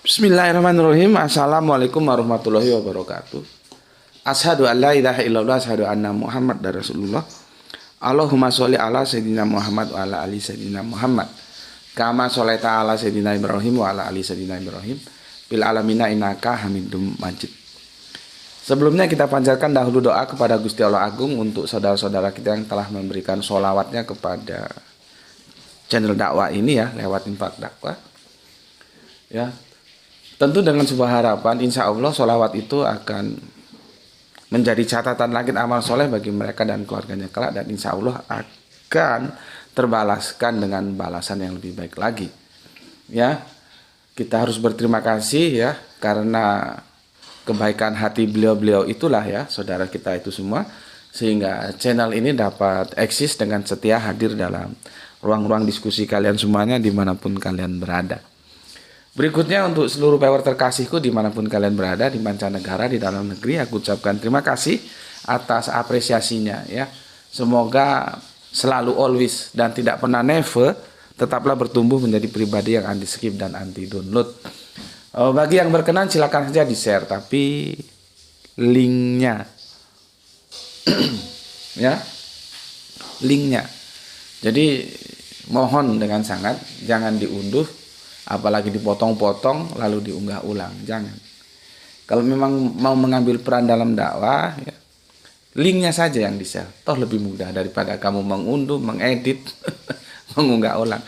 Bismillahirrahmanirrahim. Assalamualaikum warahmatullahi wabarakatuh. Asyhadu an la ilaha illallah, asyhadu anna Muhammad dan Rasulullah. Allahumma sholli ala sayyidina Muhammad wa ala ali sayyidina Muhammad. Kama sholaita ala sayyidina Ibrahim wa ala ali sayyidina Ibrahim. Bil alamina innaka Hamidum Majid. Sebelumnya kita panjatkan dahulu doa kepada Gusti Allah Agung untuk saudara-saudara kita yang telah memberikan sholawatnya kepada channel dakwah ini ya, lewat infak dakwah. Ya, tentu dengan sebuah harapan, insya Allah sholawat itu akan menjadi catatan langit amal soleh bagi mereka dan keluarganya kelak, dan insya Allah akan terbalaskan dengan balasan yang lebih baik lagi. Ya, kita harus berterima kasih ya, karena kebaikan hati beliau-beliau itulah ya, saudara kita itu semua, sehingga channel ini dapat eksis dengan setia hadir dalam ruang-ruang diskusi kalian semuanya dimanapun kalian berada. Berikutnya untuk seluruh viewer terkasihku dimanapun kalian berada, di mancanegara, di dalam negeri, aku ucapkan terima kasih atas apresiasinya ya. Semoga selalu always dan tidak pernah never tetaplah bertumbuh menjadi pribadi yang anti skip dan anti download. Bagi yang berkenan silakan saja di share, tapi linknya ya, linknya. Jadi mohon dengan sangat jangan diunduh, apalagi dipotong-potong lalu diunggah ulang, jangan. Kalau memang mau mengambil peran dalam dakwah ya, linknya saja yang di-share, toh lebih mudah daripada kamu mengunduh, mengedit, mengunggah ulang.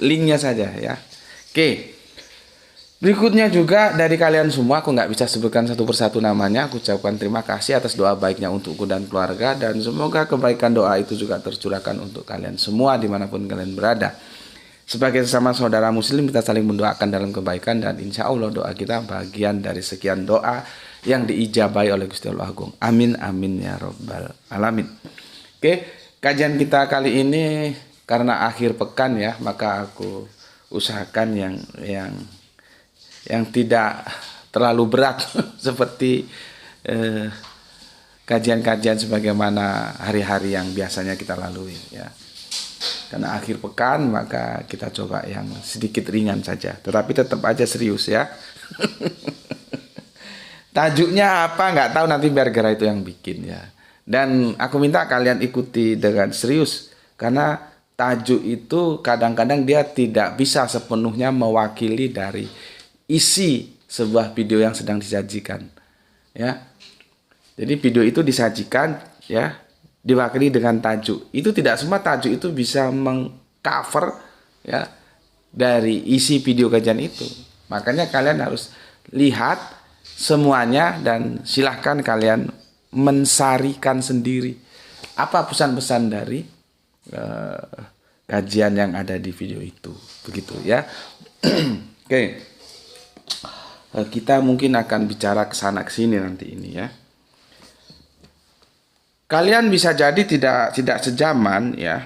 Linknya saja ya. Oke. Berikutnya juga dari kalian semua, aku nggak bisa sebutkan satu persatu namanya. Aku ucapkan terima kasih atas doa baiknya untukku dan keluarga, dan semoga kebaikan doa itu juga tercurahkan untuk kalian semua dimanapun kalian berada. Sebagai sesama saudara muslim, kita saling mendoakan dalam kebaikan, dan insya Allah doa kita bagian dari sekian doa yang diijabahi oleh Gusti Allah Agung. Amin amin ya robbal alamin. Oke, kajian kita kali ini karena akhir pekan ya, maka aku usahakan yang tidak terlalu berat seperti kajian-kajian sebagaimana hari-hari yang biasanya kita lalui ya. Karena akhir pekan maka kita coba yang sedikit ringan saja, tetapi tetap aja serius ya. Tajuknya apa nggak tahu, nanti biar Gara itu yang bikin ya. Dan aku minta kalian ikuti dengan serius, karena tajuk itu kadang-kadang dia tidak bisa sepenuhnya mewakili dari isi sebuah video yang sedang disajikan ya. Jadi video itu disajikan ya, diwakili dengan tajuk. Itu tidak semua tajuk itu bisa mengcover ya dari isi video kajian itu. Makanya kalian harus lihat semuanya dan silahkan kalian mensarikan sendiri apa pesan-pesan dari kajian yang ada di video itu, begitu ya. Oke. Kita mungkin akan bicara ke sana ke sini nanti ini ya. Kalian bisa jadi tidak sejaman ya,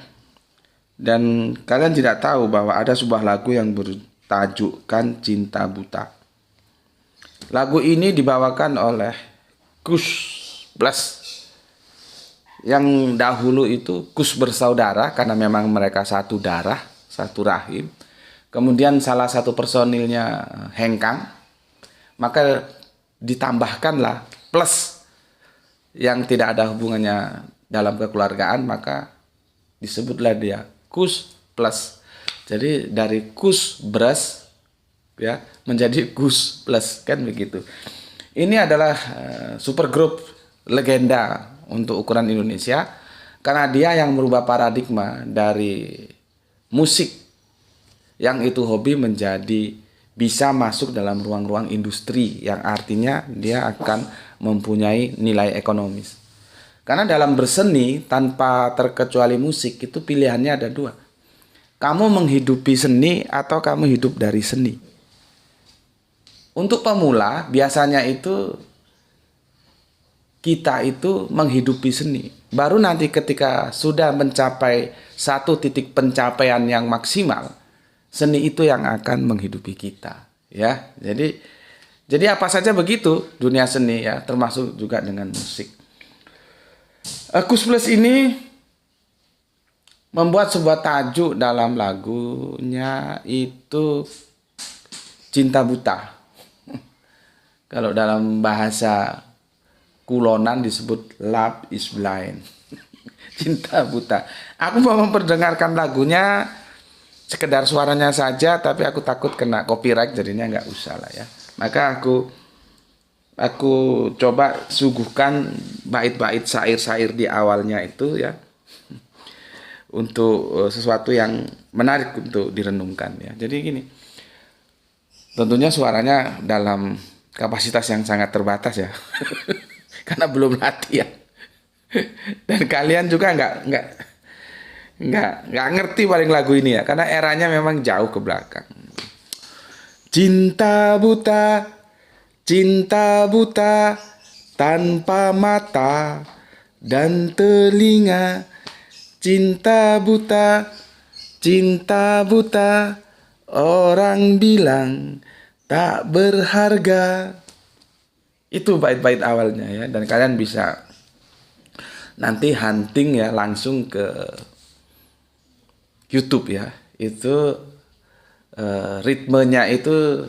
dan kalian tidak tahu bahwa ada sebuah lagu yang bertajukkan Cinta Buta. Lagu ini dibawakan oleh Kus Plus, yang dahulu itu Kus bersaudara karena memang mereka satu darah, satu rahim. Kemudian salah satu personilnya hengkang, maka ditambahkanlah plus yang tidak ada hubungannya dalam kekeluargaan, maka disebutlah dia Kus Plus. Jadi dari Kus Bras ya menjadi Kus Plus, kan begitu. Ini adalah super grup legenda untuk ukuran Indonesia, karena dia yang merubah paradigma dari musik yang itu hobi menjadi bisa masuk dalam ruang-ruang industri, yang artinya dia akan mempunyai nilai ekonomis. Karena dalam berseni tanpa terkecuali musik itu pilihannya ada dua. Kamu menghidupi seni atau kamu hidup dari seni. Untuk pemula biasanya itu kita itu menghidupi seni. Baru nanti ketika sudah mencapai satu titik pencapaian yang maksimal, seni itu yang akan menghidupi kita ya. Jadi apa saja begitu dunia seni ya, termasuk juga dengan musik. Kus Plus ini membuat sebuah tajuk dalam lagunya itu Cinta Buta. Kalau dalam bahasa kulonan disebut love is blind. Cinta buta. Aku mau memperdengarkan lagunya sekedar suaranya saja, tapi aku takut kena copyright, jadinya nggak usah lah ya. Maka aku coba suguhkan bait-bait syair-syair di awalnya itu ya, untuk sesuatu yang menarik untuk direnungkan ya. Jadi gini, tentunya suaranya dalam kapasitas yang sangat terbatas ya, karena belum latihan. Dan kalian juga nggak ngerti paling lagu ini ya, karena eranya memang jauh ke belakang. Cinta buta tanpa mata dan telinga. Cinta buta, orang bilang tak berharga. Itu bait-bait awalnya ya, dan kalian bisa nanti hunting ya langsung ke YouTube ya. Itu ritmenya itu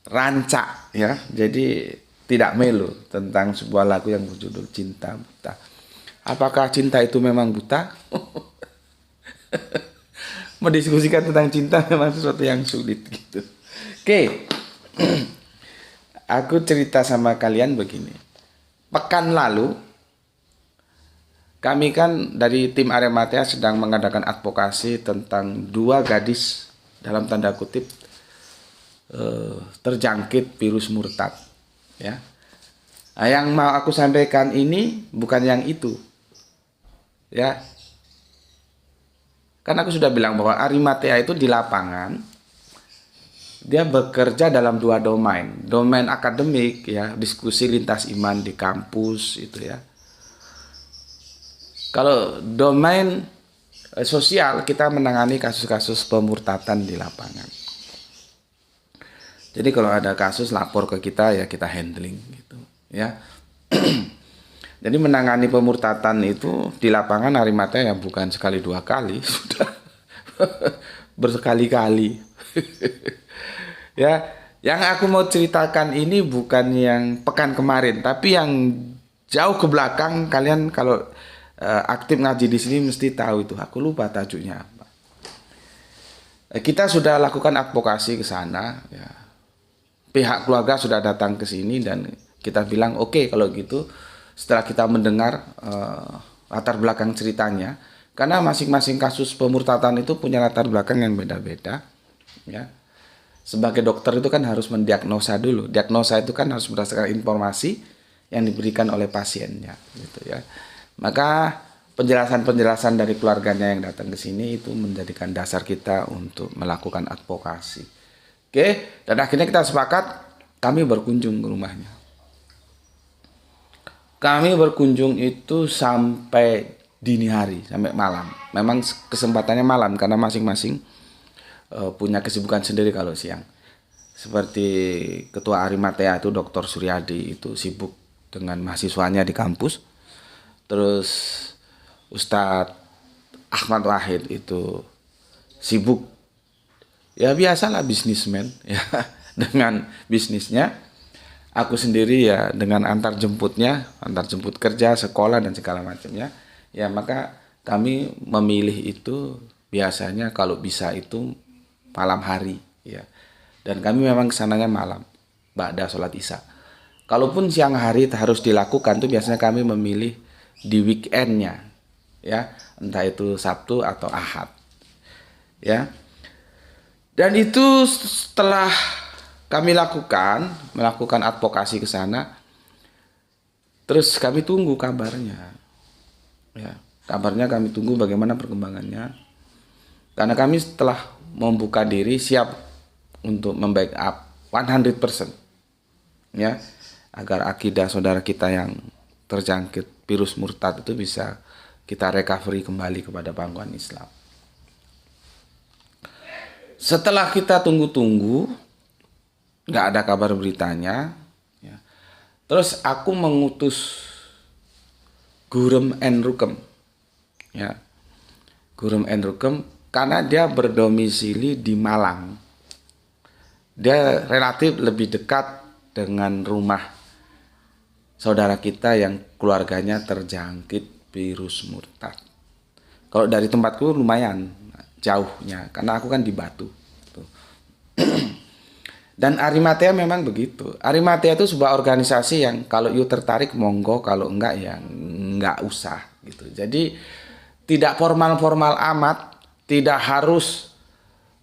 rancak ya. Jadi tidak melo tentang sebuah lagu yang berjudul Cinta Buta. Apakah cinta itu memang buta? Mendiskusikan tentang cinta memang sesuatu yang sulit gitu. Oke. Aku cerita sama kalian begini. Pekan lalu kami kan dari tim Arematea sedang mengadakan advokasi tentang 2 gadis dalam tanda kutip terjangkit virus murtad ya. Nah, yang mau aku sampaikan ini bukan yang itu ya. Kan aku sudah bilang bahwa Arematea itu di lapangan dia bekerja dalam 2 domain. Domain akademik ya, diskusi lintas iman di kampus itu ya. Kalau domain sosial, kita menangani kasus-kasus pemurtatan di lapangan. Jadi kalau ada kasus lapor ke kita ya kita handling gitu ya. Jadi menangani pemurtatan itu di lapangan Arematea ya bukan sekali 2 kali, sudah berkali-kali. Ya, yang aku mau ceritakan ini bukan yang pekan kemarin, tapi yang jauh ke belakang. Kalian kalau aktif ngaji di sini mesti tahu itu. Aku lupa tajuknya apa. Kita sudah lakukan advokasi ke sana. Ya. Pihak keluarga sudah datang ke sini dan kita bilang oke, kalau gitu. Setelah kita mendengar latar belakang ceritanya, karena masing-masing kasus pemurtatan itu punya latar belakang yang beda-beda. Ya. Sebagai dokter itu kan harus mendiagnosa dulu. Diagnosa itu kan harus berdasarkan informasi yang diberikan oleh pasiennya, gitu ya. Maka penjelasan-penjelasan dari keluarganya yang datang ke sini itu menjadikan dasar kita untuk melakukan advokasi. Oke, dan akhirnya kita sepakat kami berkunjung ke rumahnya. Kami berkunjung itu sampai dini hari, sampai malam. Memang kesempatannya malam karena masing-masing punya kesibukan sendiri kalau siang. Seperti ketua Arematea itu Dr. Suryadi itu sibuk dengan mahasiswanya di kampus. Terus Ustadz Ahmad Wahid itu sibuk ya biasalah bisnismen ya dengan bisnisnya. Aku sendiri ya dengan antar jemput kerja, sekolah dan segala macamnya. Ya maka kami memilih itu biasanya kalau bisa itu malam hari ya. Dan kami memang kesananya malam, ba'da sholat isya. Kalaupun siang hari harus dilakukan tuh biasanya kami memilih di weekendnya ya, entah itu Sabtu atau Ahad ya. Dan itu setelah kami melakukan advokasi ke sana, terus kami tunggu kabarnya ya. Kabarnya kami tunggu bagaimana perkembangannya, karena kami setelah membuka diri siap untuk membackup 100% ya, agar akidah saudara kita yang terjangkit virus murtad itu bisa kita recovery kembali kepada pangkuan Islam. Setelah kita tunggu-tunggu, nggak ada kabar beritanya, ya. Terus aku mengutus Gurem N. Rukem, ya, Gurem N. Rukem, karena dia berdomisili di Malang. Dia relatif lebih dekat dengan rumah saudara kita yang keluarganya terjangkit virus murtad. Kalau dari tempatku lumayan jauhnya, karena aku kan di Batu. Dan Arimatea memang begitu. Arimatea itu sebuah organisasi yang kalau you tertarik monggo, kalau enggak ya enggak usah gitu. Jadi tidak formal-formal amat, tidak harus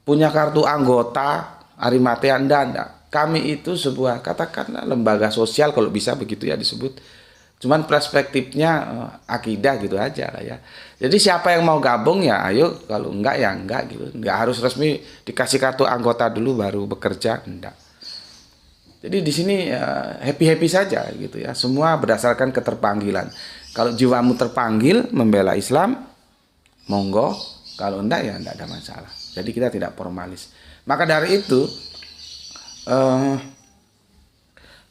punya kartu anggota Arimatea, enggak. Kami itu sebuah katakanlah lembaga sosial kalau bisa begitu ya disebut. Cuman perspektifnya akidah gitu aja lah ya. Jadi siapa yang mau gabung ya ayo, kalau enggak ya enggak gitu. Enggak harus resmi dikasih kartu anggota dulu baru bekerja, enggak. Jadi di sini happy-happy saja gitu ya. Semua berdasarkan keterpanggilan. Kalau jiwamu terpanggil membela Islam, monggo. Kalau enggak ya enggak ada masalah. Jadi kita tidak formalis. Maka dari itu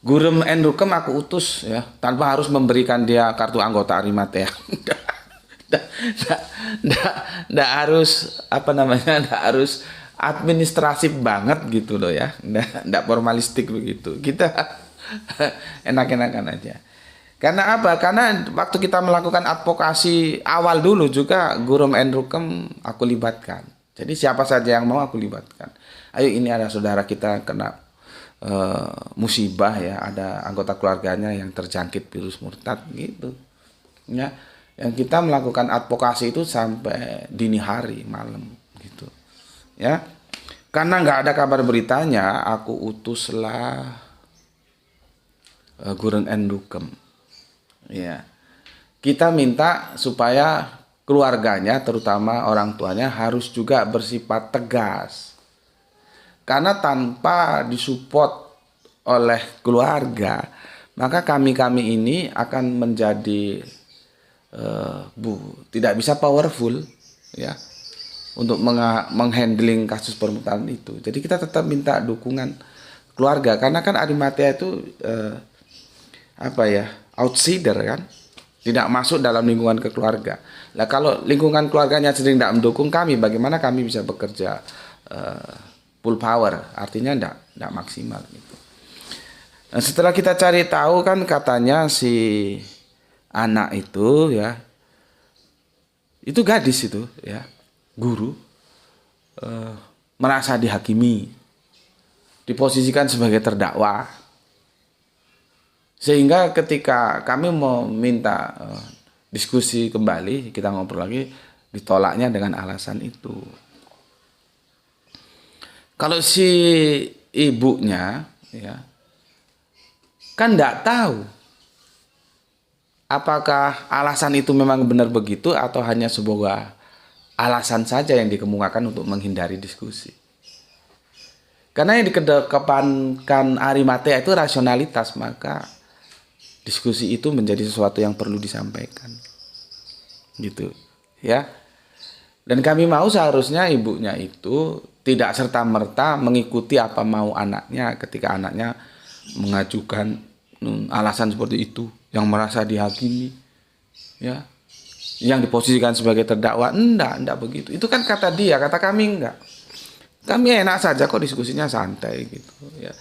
Gurem Enrukem aku utus ya, tanpa harus memberikan dia kartu anggota Arimatea. Nggak harus apa namanya, nggak harus administratif banget gitu loh ya, nggak formalistik begitu. Kita enak-enakan aja. Karena apa? Karena waktu kita melakukan advokasi awal dulu juga Gurem Enrukem aku libatkan. Jadi siapa saja yang mau aku libatkan. Ayo ini ada saudara kita kena musibah ya, ada anggota keluarganya yang terjangkit virus murtad gitu. Ya, yang kita melakukan advokasi itu sampai dini hari malam gitu. Ya. Karena nggak ada kabar beritanya, aku utuslah Gurem Enrukem. Ya. Kita minta supaya keluarganya, terutama orang tuanya harus juga bersifat tegas. Karena tanpa disupport oleh keluarga, maka kami-kami ini akan menjadi tidak bisa powerful ya untuk menghandling kasus permutaan itu. Jadi kita tetap minta dukungan keluarga, karena kan Arimatea itu outsider kan, tidak masuk dalam lingkungan keluarga. Nah kalau lingkungan keluarganya sendiri tidak mendukung kami, bagaimana kami bisa bekerja full power, artinya enggak maksimal gitu. Nah, setelah kita cari tahu kan katanya si anak itu ya, itu gadis itu ya, guru merasa dihakimi, diposisikan sebagai terdakwa, sehingga ketika kami mau minta diskusi kembali, kita ngobrol lagi, ditolaknya dengan alasan itu. Kalau si ibunya ya kan enggak tahu apakah alasan itu memang benar begitu atau hanya sebuah alasan saja yang dikemukakan untuk menghindari diskusi. Karena yang dikedepankan Arimatea itu rasionalitas, maka diskusi itu menjadi sesuatu yang perlu disampaikan. Gitu ya. Dan kami mau seharusnya ibunya itu tidak serta-merta mengikuti apa mau anaknya ketika anaknya mengajukan alasan seperti itu, yang merasa dihakimi, ya, yang diposisikan sebagai terdakwa. Enggak begitu. Itu kan kata dia, kata kami enggak. Kami enak saja kok, diskusinya santai gitu. Ya.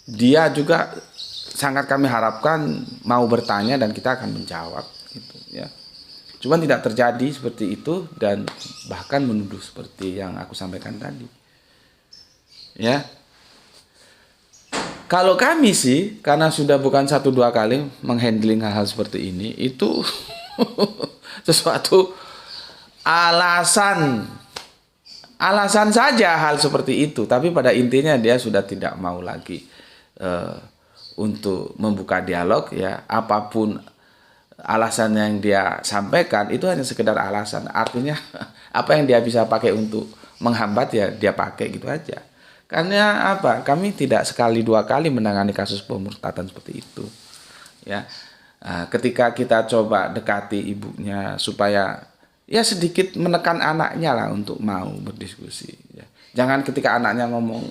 Dia juga sangat kami harapkan mau bertanya dan kita akan menjawab gitu ya. Cuman tidak terjadi seperti itu dan bahkan menuduh seperti yang aku sampaikan tadi. Ya. Kalau kami sih, karena sudah bukan 1-2 kali menghandling hal-hal seperti ini, itu sesuatu alasan saja hal seperti itu. Tapi pada intinya dia sudah tidak mau lagi untuk membuka dialog ya. Apapun alasan yang dia sampaikan itu hanya sekedar alasan. Artinya apa yang dia bisa pakai untuk menghambat ya dia pakai gitu aja. Karena apa? Kami tidak 1-2 kali menangani kasus pemurtadan seperti itu. Ya. Nah, ketika kita coba dekati ibunya supaya ya sedikit menekan anaknya lah untuk mau berdiskusi. Ya. Jangan ketika anaknya ngomong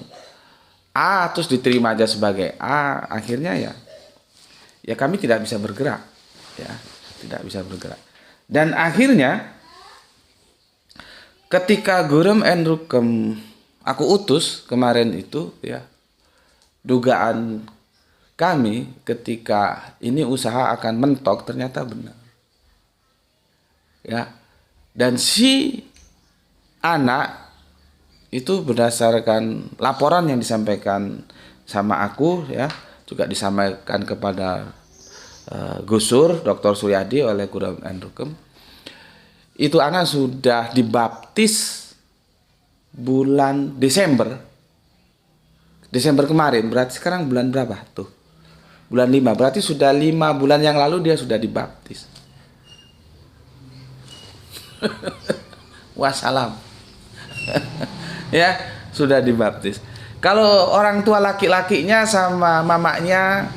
A terus diterima aja sebagai A, akhirnya ya kami tidak bisa bergerak. Ya, tidak bisa bergerak. Dan akhirnya ketika Gurem Enrukem aku utus kemarin itu ya, dugaan kami ketika ini usaha akan mentok ternyata benar. Ya. Dan si anak itu berdasarkan laporan yang disampaikan sama aku, ya, juga disampaikan kepada Gusur Dr. Suryadi oleh Guru Endrukem. Itu anak sudah dibaptis bulan Desember kemarin. Berarti sekarang bulan berapa tuh? Bulan 5. Berarti sudah 5 bulan yang lalu dia sudah dibaptis. Wassalam. Ya, sudah dibaptis. Kalau orang tua laki-lakinya sama mamanya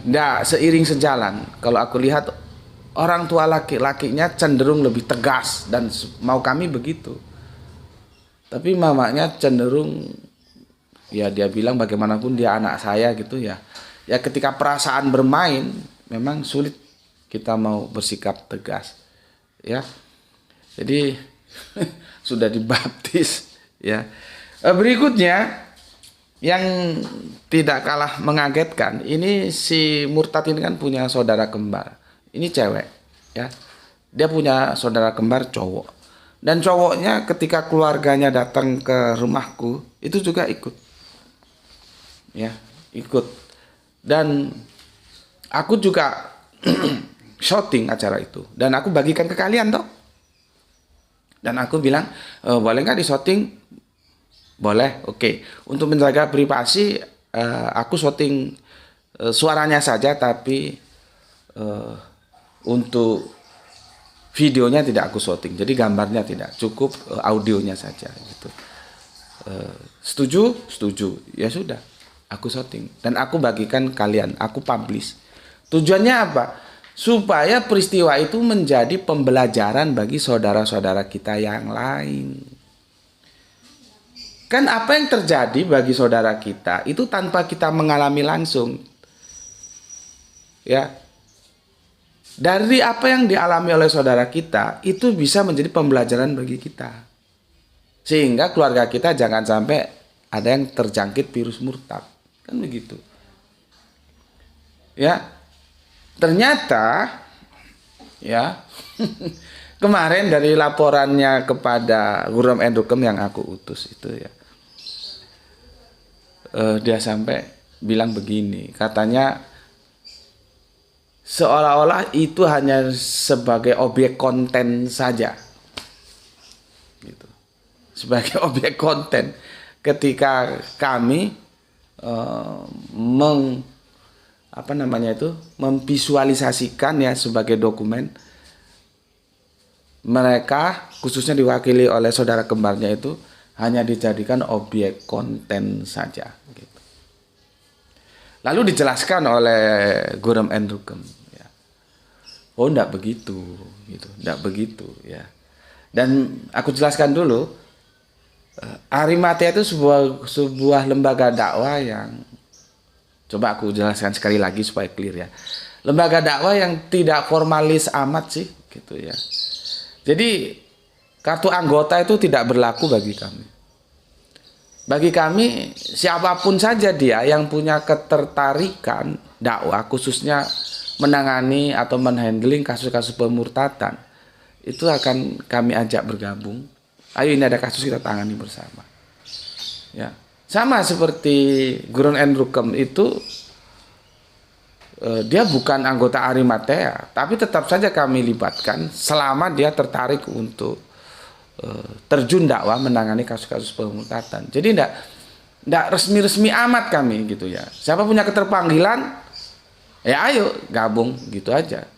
enggak seiring sejalan. Kalau aku lihat orang tua laki-lakinya cenderung lebih tegas dan mau kami begitu. Tapi mamanya cenderung, ya dia bilang bagaimanapun dia anak saya gitu ya. Ya ketika perasaan bermain memang sulit kita mau bersikap tegas. Ya. Jadi sudah dibaptis ya. Berikutnya yang tidak kalah mengagetkan, ini si Murtad ini kan punya saudara kembar. Ini cewek ya. Dia punya saudara kembar cowok. Dan cowoknya ketika keluarganya datang ke rumahku itu juga ikut. Ya, ikut. Dan aku juga syuting acara itu dan aku bagikan ke kalian toh. Dan aku bilang, boleh nggak di syuting? Boleh, oke. Untuk menjaga privasi, aku syuting suaranya saja, tapi untuk videonya tidak aku syuting. Jadi gambarnya tidak, cukup audionya saja. Gitu. Setuju? Setuju. Ya sudah, aku syuting dan aku bagikan kalian, aku publish. Tujuannya apa? Supaya peristiwa itu menjadi pembelajaran bagi saudara-saudara kita yang lain. Kan apa yang terjadi bagi saudara kita itu tanpa kita mengalami langsung. Ya. Dari apa yang dialami oleh saudara kita itu bisa menjadi pembelajaran bagi kita. Sehingga keluarga kita jangan sampai ada yang terjangkit virus murtad. Kan begitu. Ya. Ternyata ya kemarin dari laporannya kepada Guru Endrukem yang aku utus itu ya, dia sampai bilang begini, katanya seolah-olah itu hanya sebagai objek konten saja, gitu. Sebagai objek konten ketika kami memvisualisasikan ya sebagai dokumen, mereka khususnya diwakili oleh saudara kembarnya itu hanya dijadikan objek konten saja gitu. Lalu dijelaskan oleh Guru Endrukem ya. Oh enggak begitu gitu, enggak begitu ya. Dan aku jelaskan dulu, Arimatea itu sebuah lembaga dakwah yang, coba aku jelaskan sekali lagi supaya clear ya. Lembaga dakwah yang tidak formalis amat sih gitu ya. Jadi kartu anggota itu tidak berlaku bagi kami. Bagi kami siapapun saja dia yang punya ketertarikan dakwah khususnya menangani atau menghandling kasus-kasus pemurtadan itu akan kami ajak bergabung. Ayo ini ada kasus kita tangani bersama. Ya. Sama seperti Guru Endrukem itu, dia bukan anggota Arimatea, tapi tetap saja kami libatkan selama dia tertarik untuk terjun dakwah menangani kasus-kasus pemurtadan. Jadi tidak resmi-resmi amat kami gitu ya. Siapa punya keterpanggilan, ya ayo gabung gitu aja.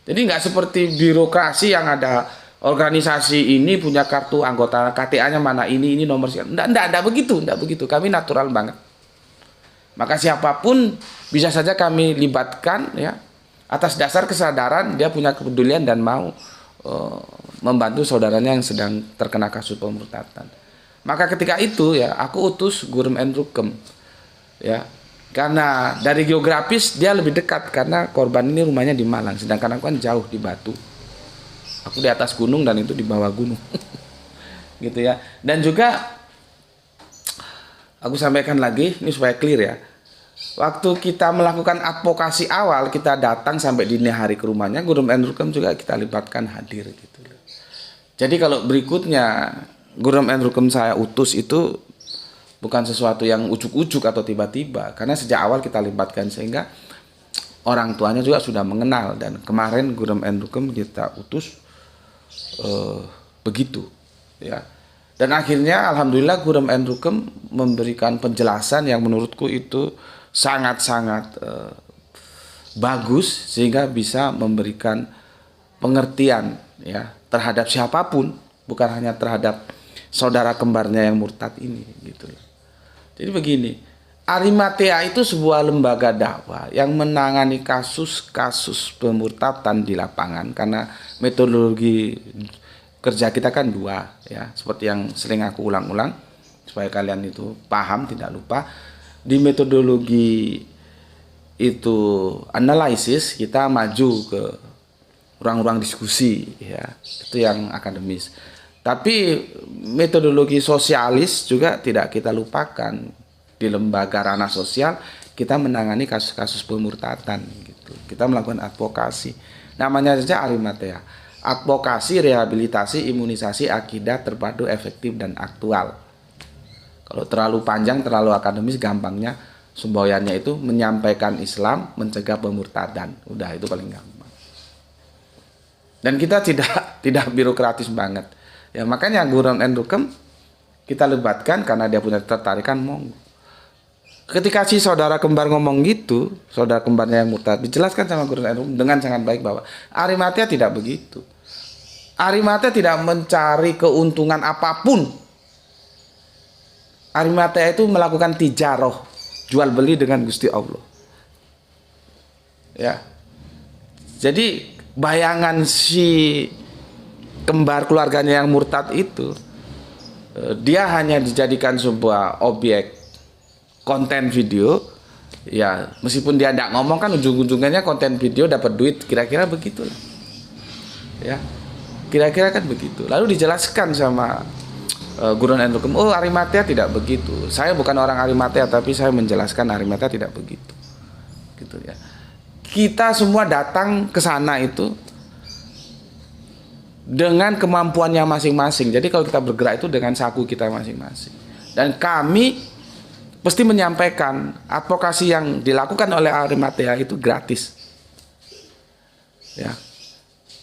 Jadi nggak seperti birokrasi yang ada organisasi ini punya kartu anggota KTA-nya mana ini nomor sekian. Enggak begitu. Kami natural banget. Maka siapapun bisa saja kami libatkan ya atas dasar kesadaran dia punya kepedulian dan mau membantu saudaranya yang sedang terkena kasus pemurtadan. Maka ketika itu ya aku utus Guru Endrukem ya. Karena dari geografis dia lebih dekat karena korban ini rumahnya di Malang sedangkan aku kan jauh di Batu. Aku di atas gunung dan itu di bawah gunung. Gitu ya. Dan juga aku sampaikan lagi ini supaya clear ya. Waktu kita melakukan advokasi awal, kita datang sampai dini hari ke rumahnya, Guru Endrukem juga kita libatkan hadir gitu. Jadi kalau berikutnya Guru Endrukem saya utus itu bukan sesuatu yang ujuk-ujuk atau tiba-tiba, karena sejak awal kita libatkan sehingga orang tuanya juga sudah mengenal. Dan kemarin Guru Endrukem kita utus begitu ya. Dan akhirnya alhamdulillah Guru Endrukem memberikan penjelasan yang menurutku itu sangat-sangat bagus, sehingga bisa memberikan pengertian ya terhadap siapapun, bukan hanya terhadap saudara kembarnya yang murtad ini gitu. Jadi begini, Arimatea itu sebuah lembaga dakwah yang menangani kasus-kasus pemurtadan di lapangan, karena metodologi kerja kita kan dua ya, seperti yang sering aku ulang-ulang supaya kalian itu paham, tidak lupa. Di metodologi itu analisis, kita maju ke ruang-ruang diskusi ya, itu yang akademis. Tapi metodologi sosialis juga tidak kita lupakan. Di lembaga ranah sosial kita menangani kasus-kasus pemurtadan gitu. Kita melakukan advokasi. Namanya saja Arimatea. Advokasi, rehabilitasi, imunisasi akidah terpadu, efektif dan aktual. Kalau terlalu panjang, terlalu akademis, gampangnya semboyannya itu menyampaikan Islam, mencegah pemurtadan. Udah, itu paling gampang. Dan kita tidak birokratis banget. Ya makanya Guru Endrukem kita libatkan karena dia punya ketertarikan monggo. Ketika si saudara kembar ngomong gitu, saudara kembarnya yang murtad, dijelaskan sama Guru Endrukem dengan sangat baik bahwa Arimatea tidak begitu. Arimatea tidak mencari keuntungan apapun. Arimatea itu melakukan tijaroh, jual beli dengan Gusti Allah. Ya. Jadi bayangan si kembar keluarganya yang murtad itu, dia hanya dijadikan sebuah objek konten video. Ya, meskipun dia tidak ngomong kan ujung-ujungnya konten video dapat duit, kira-kira begitulah. Ya. Kira-kira kan begitu. Lalu dijelaskan sama Guru Endrukem, oh Arimatea tidak begitu. Saya bukan orang Arimatea, tapi saya menjelaskan Arimatea tidak begitu. Gitu ya. Kita semua datang ke sana itu dengan kemampuannya masing-masing. Jadi kalau kita bergerak itu dengan saku kita masing-masing. Dan kami pasti menyampaikan advokasi yang dilakukan oleh Arimatea itu gratis. Ya.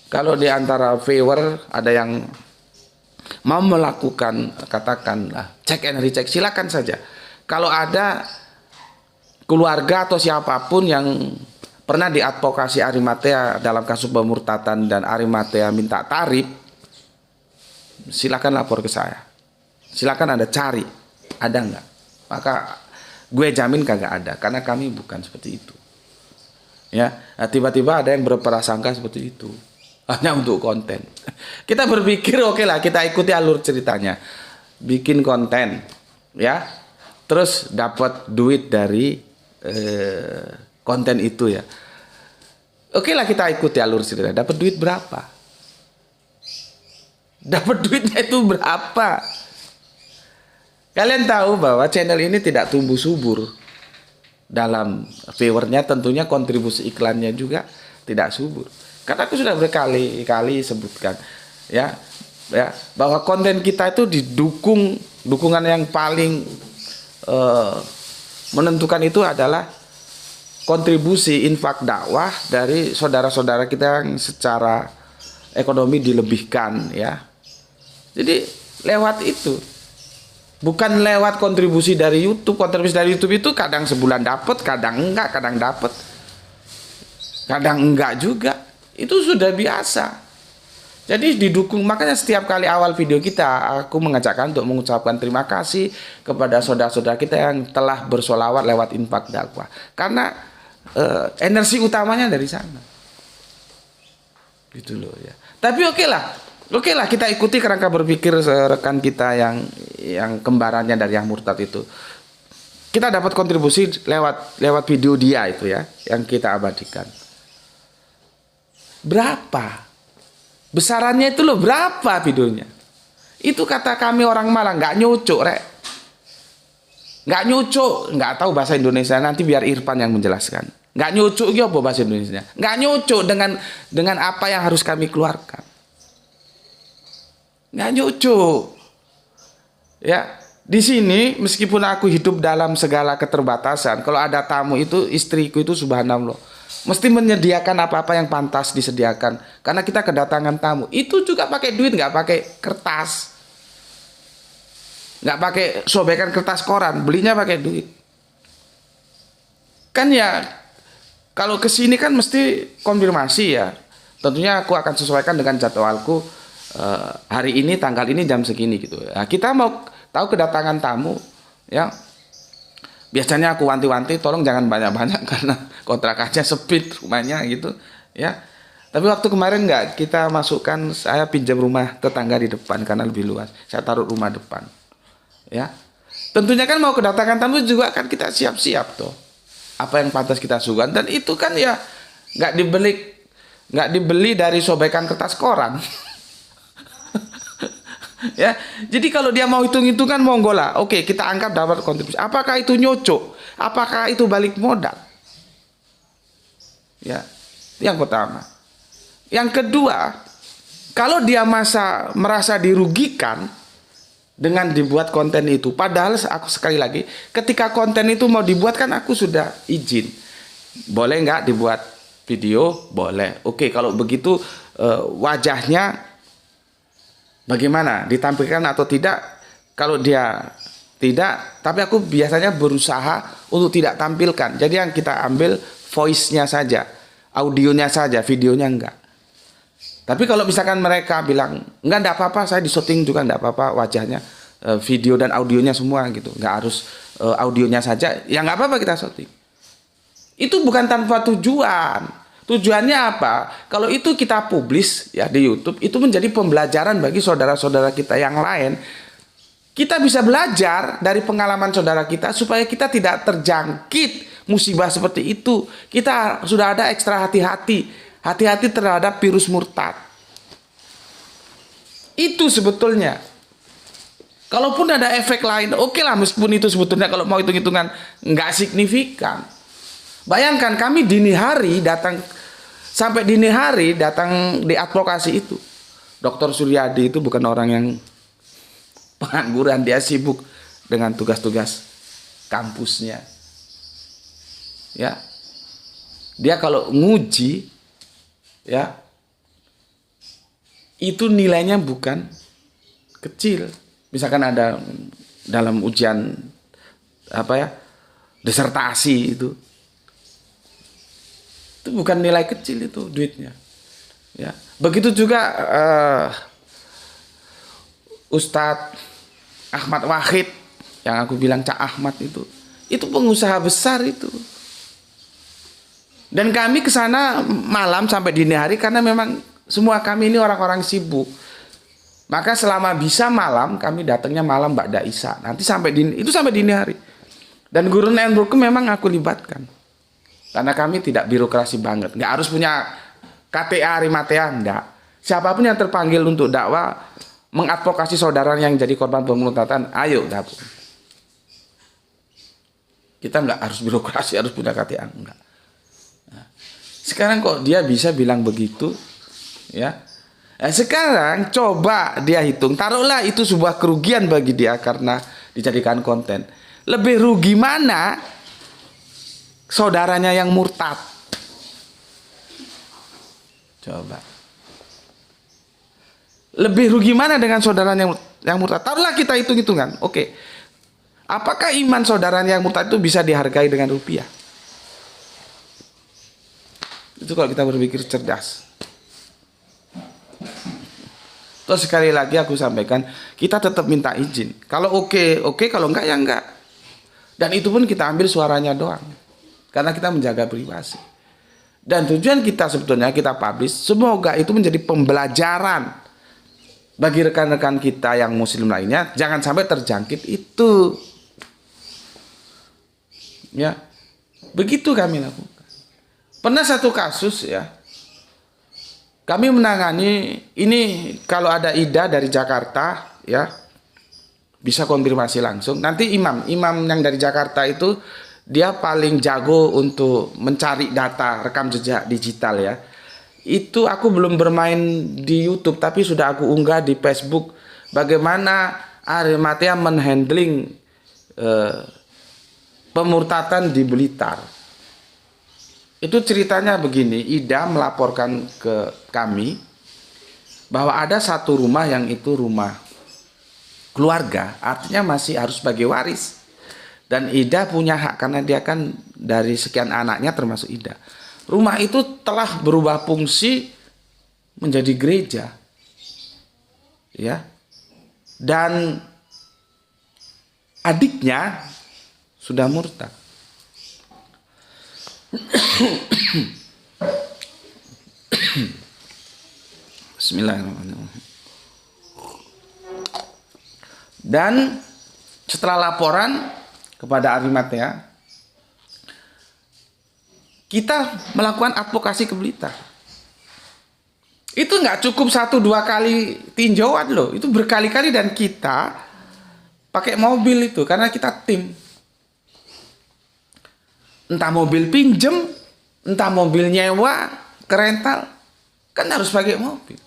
Kalau di antara viewer ada yang mau melakukan katakanlah cek and recheck, silakan saja. Kalau ada keluarga atau siapapun yang pernah diadvokasi Arimatea dalam kasus pemurtadan dan Arimatea minta tarif, silakan lapor ke saya. Silakan Anda cari, ada nggak? Maka gue jamin kagak ada, karena kami bukan seperti itu. Ya, nah, tiba-tiba ada yang berprasangka seperti itu. Hanya untuk konten. Kita berpikir oke lah, kita ikuti alur ceritanya. Bikin konten, ya. Terus dapat duit dari konten itu ya. Oke lah, kita ikuti alur ceritanya. Dapat duit berapa? Dapat duitnya itu berapa? Kalian tahu bahwa channel ini tidak tumbuh subur. Dalam viewernya tentunya kontribusi iklannya juga tidak subur. Karena aku sudah berkali-kali sebutkan ya bahwa konten kita itu didukung, dukungan yang paling menentukan itu adalah kontribusi infak dakwah dari saudara-saudara kita yang secara ekonomi dilebihkan ya. Jadi lewat itu, bukan lewat kontribusi dari YouTube. Kontribusi dari YouTube itu kadang sebulan dapat, kadang enggak, kadang dapat, kadang enggak juga. Itu sudah biasa. Jadi didukung. Makanya setiap kali awal video kita, aku mengajakkan untuk mengucapkan terima kasih kepada saudara-saudara kita yang telah bersolawat lewat infak dakwah. Karena energi utamanya dari sana. Gitu loh ya. Tapi oke lah kita ikuti kerangka berpikir rekan kita yang kembarannya dari yang murtad itu. Kita dapat kontribusi lewat video dia itu ya, yang kita abadikan. Berapa? Besarannya itu loh, berapa videonya? Itu kata kami orang Malang, nggak nyucuk rek. Nggak nyucuk, nggak tahu bahasa Indonesia, nanti biar Irfan yang menjelaskan. Nggak nyucuk gitu apa bahasa Indonesia? Nggak nyucuk dengan apa yang harus kami keluarkan. Nggak nyucuk. Ya, di sini meskipun aku hidup dalam segala keterbatasan, kalau ada tamu itu istriku itu subhanallah mesti menyediakan apa-apa yang pantas disediakan. Karena kita kedatangan tamu, itu juga pakai duit, nggak pakai kertas. Nggak pakai sobekan kertas koran, belinya pakai duit. Kan ya, kalau kesini kan mesti konfirmasi ya. Tentunya aku akan sesuaikan dengan jadwalku, hari ini, tanggal ini, jam segini gitu. Nah, kita mau tahu kedatangan tamu, ya. Biasanya aku wanti-wanti, tolong jangan banyak-banyak karena kontrakannya sempit rumahnya gitu, ya. Tapi waktu kemarin nggak, kita masukkan, saya pinjam rumah tetangga di depan karena lebih luas. Saya taruh rumah depan, ya. Tentunya kan mau kedatangan tamu juga kan kita siap-siap tuh. Apa yang pantas kita suguhkan, dan itu kan ya nggak dibeli dari sobekan kertas koran. Ya, jadi kalau dia mau hitung-hitungan monggo lah. Oke, kita anggap dapat kontribusi. Apakah itu nyocok? Apakah itu balik modal? Ya, yang pertama. Yang kedua, kalau dia merasa dirugikan dengan dibuat konten itu, padahal aku sekali lagi, ketika konten itu mau dibuat kan aku sudah izin. Boleh nggak dibuat video? Boleh. Oke, kalau begitu wajahnya bagaimana, ditampilkan atau tidak? Kalau dia tidak, tapi aku biasanya berusaha untuk tidak tampilkan. Jadi yang kita ambil voice-nya saja, audionya saja, videonya enggak. Tapi kalau misalkan mereka bilang, enggak apa-apa, saya di syuting juga enggak apa-apa wajahnya, video dan audionya semua gitu. Enggak harus audionya saja, ya enggak apa-apa kita syuting. Itu bukan tanpa tujuan. Tujuannya apa? Kalau itu kita publis ya di YouTube, itu menjadi pembelajaran bagi saudara-saudara kita yang lain. Kita bisa belajar dari pengalaman saudara kita supaya kita tidak terjangkit musibah seperti itu. Kita sudah ada ekstra hati-hati. Hati-hati terhadap virus murtad. Itu sebetulnya. Kalaupun ada efek lain, oke lah, meskipun itu sebetulnya kalau mau hitung-hitungan nggak signifikan. Bayangkan kami sampai dini hari datang di advokasi itu. Dr. Suryadi itu bukan orang yang pengangguran, dia sibuk dengan tugas-tugas kampusnya. Ya. Dia kalau nguji ya itu nilainya bukan kecil. Misalkan ada dalam ujian disertasi itu bukan nilai kecil, itu duitnya. Ya, begitu juga Ustadz Ahmad Wahid yang aku bilang Cak Ahmad itu pengusaha besar itu. Dan kami ke sana malam sampai dini hari karena memang semua kami ini orang-orang sibuk. Maka selama bisa malam kami datangnya malam ba'da Isya. Nanti sampai dini hari. Dan Guru Network memang aku libatkan. Karena kami tidak birokrasi banget. Nggak harus punya KTA, Rimatea, enggak. Siapapun yang terpanggil untuk dakwah, mengadvokasi saudara yang jadi korban pemurtadan, ayo gabung. Kita nggak harus birokrasi, harus punya KTA, enggak. Nah, sekarang kok dia bisa bilang begitu, ya? Nah, sekarang coba dia hitung, taruhlah itu sebuah kerugian bagi dia karena dijadikan konten. Lebih rugi mana saudaranya yang murtad? Coba. Lebih rugi mana dengan saudaranya yang murtad? Taruhlah kita hitung-hitungan. Oke. Apakah iman saudaranya yang murtad itu bisa dihargai dengan rupiah? Itu kalau kita berpikir cerdas. Terus sekali lagi aku sampaikan, kita tetap minta izin. Kalau oke, kalau enggak ya enggak. Dan itu pun kita ambil suaranya doang. Karena kita menjaga privasi. Dan tujuan kita sebetulnya kita publish, semoga itu menjadi pembelajaran bagi rekan-rekan kita yang muslim lainnya, jangan sampai terjangkit itu. Ya. Begitu kami lakukan. Pernah satu kasus ya. Kami menangani ini, kalau ada Ida dari Jakarta ya. bisa konfirmasi langsung. Nanti imam yang dari Jakarta itu dia paling jago untuk mencari data rekam jejak digital ya. Itu aku belum bermain di YouTube, tapi sudah aku unggah di Facebook bagaimana Arimatea menghandling pemurtatan di Blitar. Itu ceritanya begini, Ida melaporkan ke kami bahwa ada satu rumah yang itu rumah keluarga, artinya masih harus sebagai waris. Dan Ida punya hak karena dia kan dari sekian anaknya termasuk Ida. Rumah itu telah berubah fungsi menjadi gereja. Ya. Dan adiknya sudah murtad. Bismillahirrahmanirrahim. Dan setelah laporan kepada Arimatea, kita melakukan advokasi ke Blitar. Itu nggak cukup 1-2 kali tinjauan loh, itu berkali-kali dan kita pakai mobil itu karena kita tim. Entah mobil pinjem, entah mobil nyewa, ke rental, kan harus pakai mobil.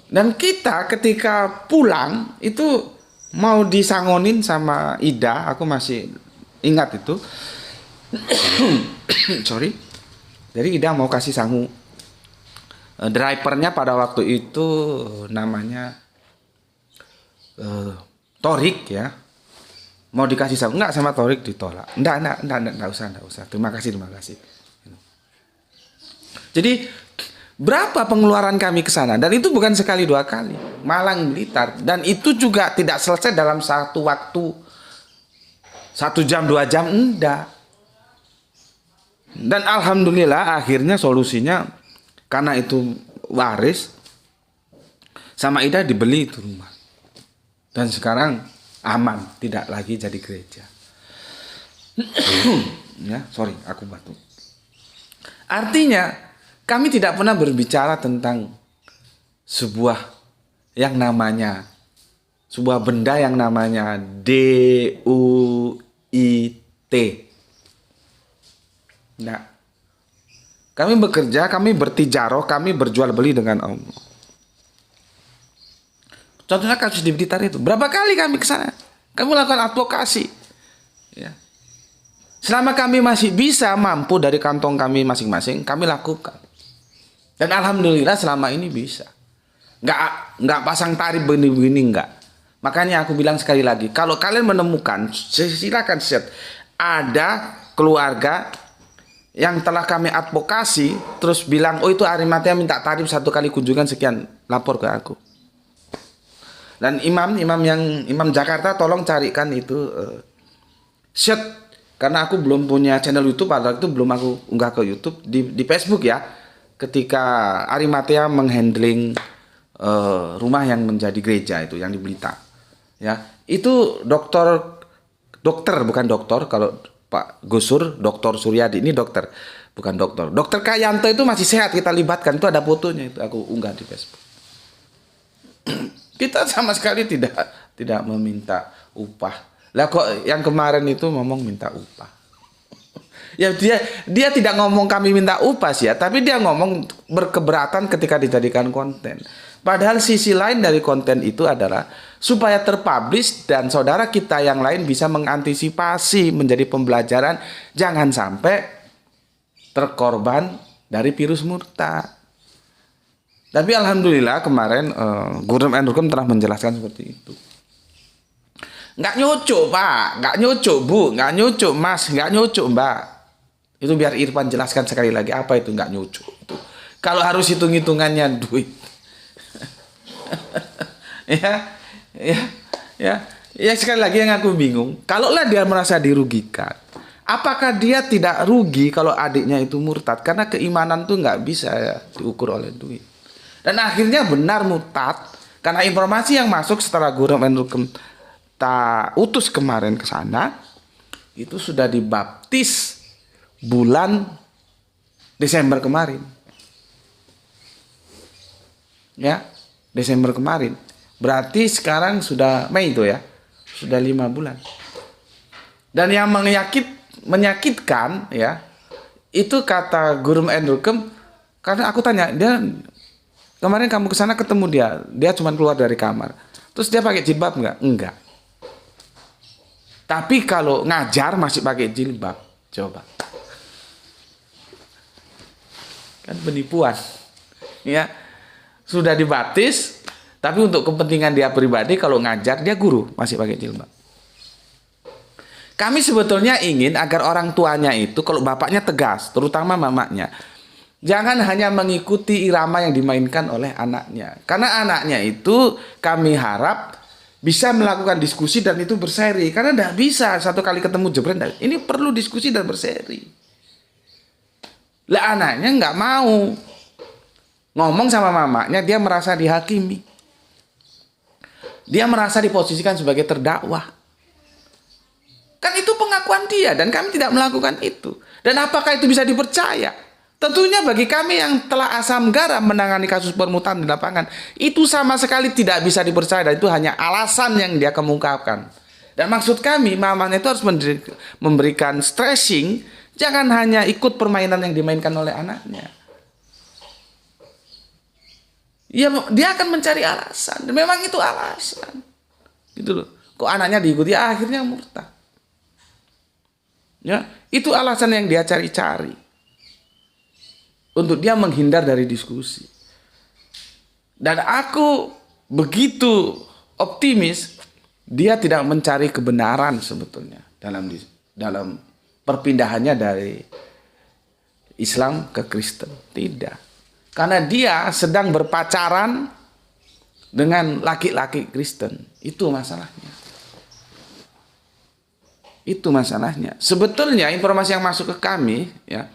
Dan kita ketika pulang itu mau disangonin sama Ida, aku masih ingat itu. Sorry. Jadi Ida mau kasih sangu. Drivernya pada waktu itu namanya Torik ya. Mau dikasih sangu, enggak sama Torik ditolak. Enggak usah. Terima kasih. Jadi berapa pengeluaran kami ke sana, dan itu bukan sekali 2 kali. Malang Blitar, dan itu juga tidak selesai dalam satu waktu 1 jam 2 jam, enggak. Dan alhamdulillah akhirnya solusinya karena itu waris sama Ida dibeli itu rumah. Dan sekarang aman, tidak lagi jadi gereja. Ya, sorry, aku batuk. Artinya kami tidak pernah berbicara tentang sebuah benda yang namanya DUIT. Nah, kami bekerja, kami bertijaroh, kami berjual beli dengan Allah. Contohnya kasus di Blitar itu, berapa kali kami ke sana? Kami melakukan advokasi. Ya. Selama kami masih bisa mampu dari kantong kami masing-masing, kami lakukan. Dan alhamdulillah selama ini bisa. Nggak pasang tarif begini-begini, nggak. Makanya aku bilang sekali lagi, kalau kalian menemukan, silakan set. Ada keluarga yang telah kami advokasi, terus bilang, oh itu Arimatea minta tarif 1 kali kunjungan sekian, lapor ke aku. Dan imam Jakarta tolong carikan itu set, karena aku belum punya channel YouTube, pada itu belum aku unggah ke YouTube, di Facebook ya. Ketika Arimatea menghandling rumah yang menjadi gereja itu yang di Blitar, ya itu dokter bukan dokter. Kalau Pak Gusur, Dokter Suryadi, ini dokter, bukan dokter. Dokter Kayanto itu masih sehat, kita libatkan, itu ada fotonya, itu aku unggah di Facebook. Kita sama sekali tidak meminta upah. Lah kok yang kemarin itu ngomong minta upah. Ya dia tidak ngomong kami minta upah sih ya, tapi dia ngomong berkeberatan ketika dijadikan konten. Padahal sisi lain dari konten itu adalah supaya terpublish dan saudara kita yang lain bisa mengantisipasi, menjadi pembelajaran, jangan sampai terkorban dari virus murtad. Tapi alhamdulillah kemarin Guru Hukum telah menjelaskan seperti itu. Nggak nyucuk Pak, nggak nyucuk Bu, nggak nyucuk Mas, nggak nyucuk Mbak. Itu biar Irfan jelaskan sekali lagi apa itu nggak nyucuk. Kalau harus hitung-hitungannya duit. Ya sekali lagi yang aku bingung, kalaulah dia merasa dirugikan, apakah dia tidak rugi kalau adiknya itu murtad? Karena keimanan tuh nggak bisa ya, diukur oleh duit. Dan akhirnya benar murtad karena informasi yang masuk setelah Guru Hukum tak utus kemarin ke sana, itu sudah dibaptis bulan Desember kemarin. Ya, Desember kemarin. Berarti sekarang sudah Mei itu ya, sudah 5 bulan. Dan yang menyakitkan ya, itu kata Guru Endrukem, karena aku tanya dia, kemarin kamu ke sana ketemu dia cuma keluar dari kamar, terus dia pakai jilbab nggak? Enggak. Tapi kalau ngajar masih pakai jilbab, coba. Kan penipuan, ya. Sudah dibaptis, tapi untuk kepentingan dia pribadi, kalau ngajar dia guru masih pakai jilbab. Kami sebetulnya ingin agar orang tuanya itu, kalau bapaknya tegas, terutama mamanya, jangan hanya mengikuti irama yang dimainkan oleh anaknya. Karena anaknya itu kami harap bisa melakukan diskusi dan itu berseri. Karena tidak bisa satu kali ketemu jebret. Ini perlu diskusi dan berseri. Lah anaknya nggak mau. Ngomong sama mamanya, dia merasa dihakimi. Dia merasa diposisikan sebagai terdakwa. Kan itu pengakuan dia dan kami tidak melakukan itu. Dan apakah itu bisa dipercaya? Tentunya bagi kami yang telah asam garam menangani kasus permutaan di lapangan, itu sama sekali tidak bisa dipercaya dan itu hanya alasan yang dia kemukakan. Dan maksud kami, mamanya itu harus memberikan stressing, jangan hanya ikut permainan yang dimainkan oleh anaknya. Ya, dia akan mencari alasan, dan memang itu alasan. Gitu loh. Kok anaknya diikuti, akhirnya murtad. Ya, itu alasan yang dia cari-cari. Untuk dia menghindar dari diskusi. Dan aku begitu optimis, dia tidak mencari kebenaran sebetulnya dalam perpindahannya dari Islam ke Kristen. Tidak. Karena dia sedang berpacaran dengan laki-laki Kristen. Itu masalahnya. Itu masalahnya. Sebetulnya informasi yang masuk ke kami, ya,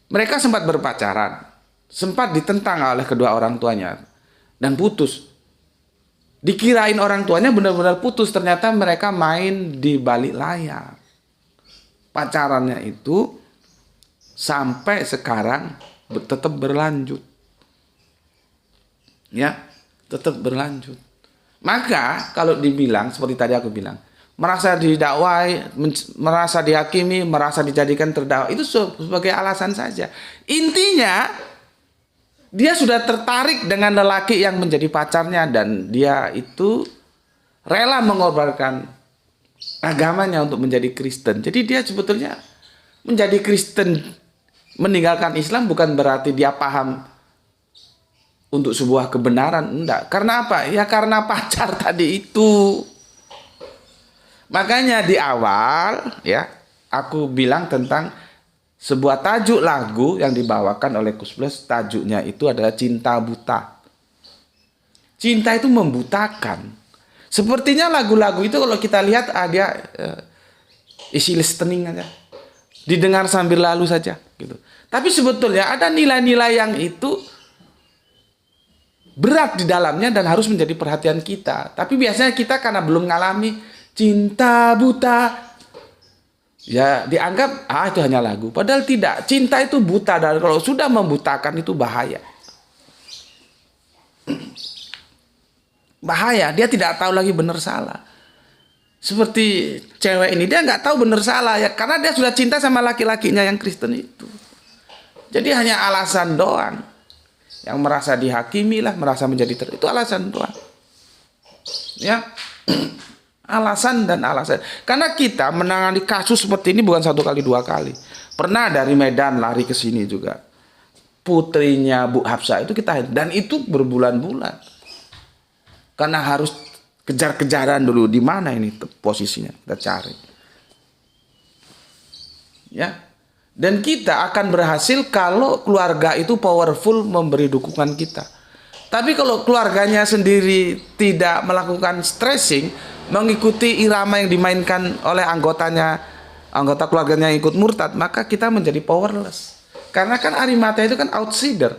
mereka sempat berpacaran, sempat ditentang oleh kedua orang tuanya, dan putus. Dikirain orang tuanya benar-benar putus, ternyata mereka main di balik layar. Pacarannya itu sampai sekarang tetap berlanjut. Ya, tetap berlanjut. Maka kalau dibilang, seperti tadi aku bilang, merasa didakwai, merasa dihakimi, merasa dijadikan terdakwa, itu sebagai alasan saja. Intinya dia sudah tertarik dengan lelaki yang menjadi pacarnya dan dia itu rela mengorbankan agamanya untuk menjadi Kristen. Jadi dia sebetulnya menjadi Kristen, meninggalkan Islam bukan berarti dia paham untuk sebuah kebenaran, enggak. Karena apa? Ya karena pacar tadi itu. Makanya di awal ya aku bilang tentang sebuah tajuk lagu yang dibawakan oleh Kus Plus, tajuknya itu adalah Cinta Buta. Cinta itu membutakan. Sepertinya lagu-lagu itu kalau kita lihat ada isi listening aja, didengar sambil lalu saja gitu. Tapi sebetulnya ada nilai-nilai yang itu berat di dalamnya dan harus menjadi perhatian kita. Tapi biasanya kita karena belum mengalami cinta buta, ya dianggap itu hanya lagu. Padahal tidak. Cinta itu buta dan kalau sudah membutakan itu bahaya. Bahaya. Dia tidak tahu lagi benar salah. Seperti cewek ini, dia nggak tahu benar salah ya karena dia sudah cinta sama laki-lakinya yang Kristen itu. Jadi hanya alasan doang. Yang merasa dihakimi lah, merasa menjadi itu alasan doang. Ya. Alasan dan alasan. Karena kita menangani kasus seperti ini bukan 1 kali 2 kali. Pernah dari Medan lari ke sini juga. Putrinya Bu Hafsah itu kita, dan itu berbulan-bulan. Karena harus kejar-kejaran dulu di mana ini posisinya, kita cari. Ya. Dan kita akan berhasil kalau keluarga itu powerful memberi dukungan kita. Tapi kalau keluarganya sendiri tidak melakukan stressing, mengikuti irama yang dimainkan oleh anggota keluarganya yang ikut murtad, maka kita menjadi powerless. Karena kan Arimata itu kan outsider.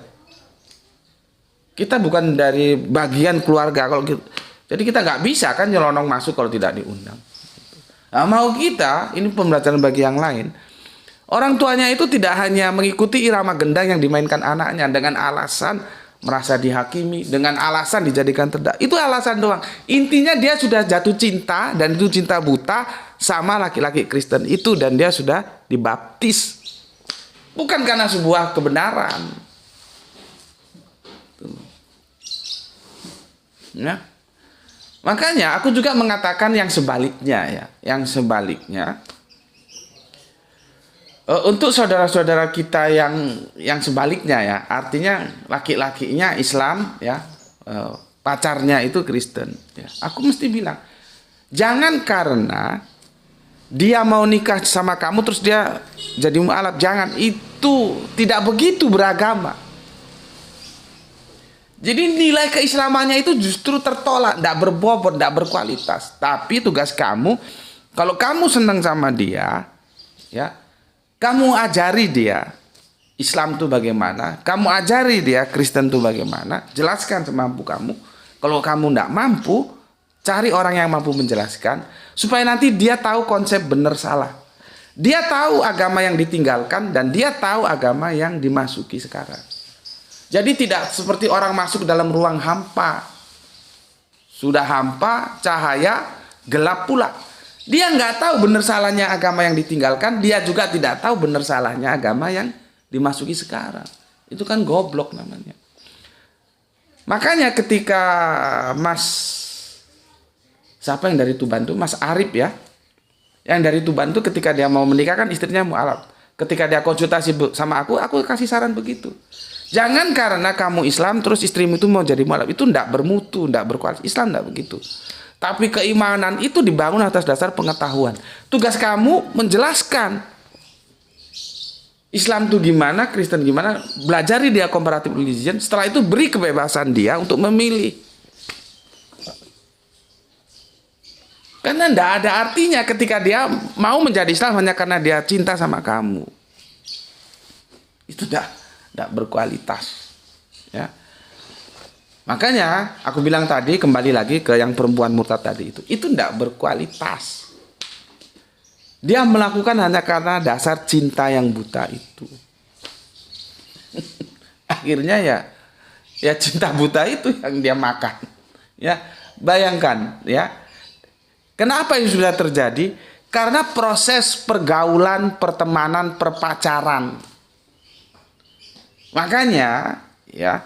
Kita bukan dari bagian keluarga kalau gitu. Jadi kita nggak bisa kan nyelonong masuk kalau tidak diundang. Nah, mau kita, ini pembelajaran bagi yang lain. Orang tuanya itu tidak hanya mengikuti irama gendang yang dimainkan anaknya dengan alasan merasa dihakimi, dengan alasan dijadikan terdakwa. Itu alasan doang. Intinya dia sudah jatuh cinta, dan itu cinta buta sama laki-laki Kristen itu, dan dia sudah dibaptis. Bukan karena sebuah kebenaran. Ya. Makanya aku juga mengatakan yang sebaliknya ya, yang sebaliknya. Untuk saudara-saudara kita yang sebaliknya ya, artinya laki-lakinya Islam ya, pacarnya itu Kristen ya. Aku mesti bilang, jangan karena dia mau nikah sama kamu terus dia jadi mualaf, jangan, itu tidak begitu beragama. Jadi nilai keislamannya itu justru tertolak, tidak berbobot, tidak berkualitas. Tapi tugas kamu, kalau kamu senang sama dia, ya, kamu ajari dia Islam itu bagaimana, kamu ajari dia Kristen itu bagaimana, jelaskan semampu kamu. Kalau kamu tidak mampu, cari orang yang mampu menjelaskan, supaya nanti dia tahu konsep benar salah. Dia tahu agama yang ditinggalkan, dan dia tahu agama yang dimasuki sekarang. Jadi tidak seperti orang masuk dalam ruang hampa. Sudah hampa, cahaya, gelap pula. Dia nggak tahu benar salahnya agama yang ditinggalkan. Dia juga tidak tahu benar salahnya agama yang dimasuki sekarang. Itu kan goblok namanya. Makanya ketika siapa yang dari Tuban itu? Mas Arif ya. Yang dari Tuban itu ketika dia mau menikah kan istrinya mualaf. Ketika dia konsultasi sama aku kasih saran begitu. Jangan karena kamu Islam terus istrimu itu mau jadi mualaf. Itu tidak bermutu, tidak berkualitas. Islam tidak begitu. Tapi keimanan itu dibangun atas dasar pengetahuan. Tugas kamu menjelaskan Islam itu gimana, Kristen gimana. Belajari dia comparative religion. Setelah itu beri kebebasan dia untuk memilih. Karena tidak ada artinya ketika dia mau menjadi Islam hanya karena dia cinta sama kamu. Itu tidak berkualitas ya. Makanya aku bilang tadi, kembali lagi ke yang perempuan murtad tadi, itu tidak berkualitas. Dia melakukan hanya karena dasar cinta yang buta itu. Akhirnya ya cinta buta itu yang dia makan ya. Bayangkan ya, kenapa ini sudah terjadi? Karena proses pergaulan, pertemanan, perpacaran. Makanya ya,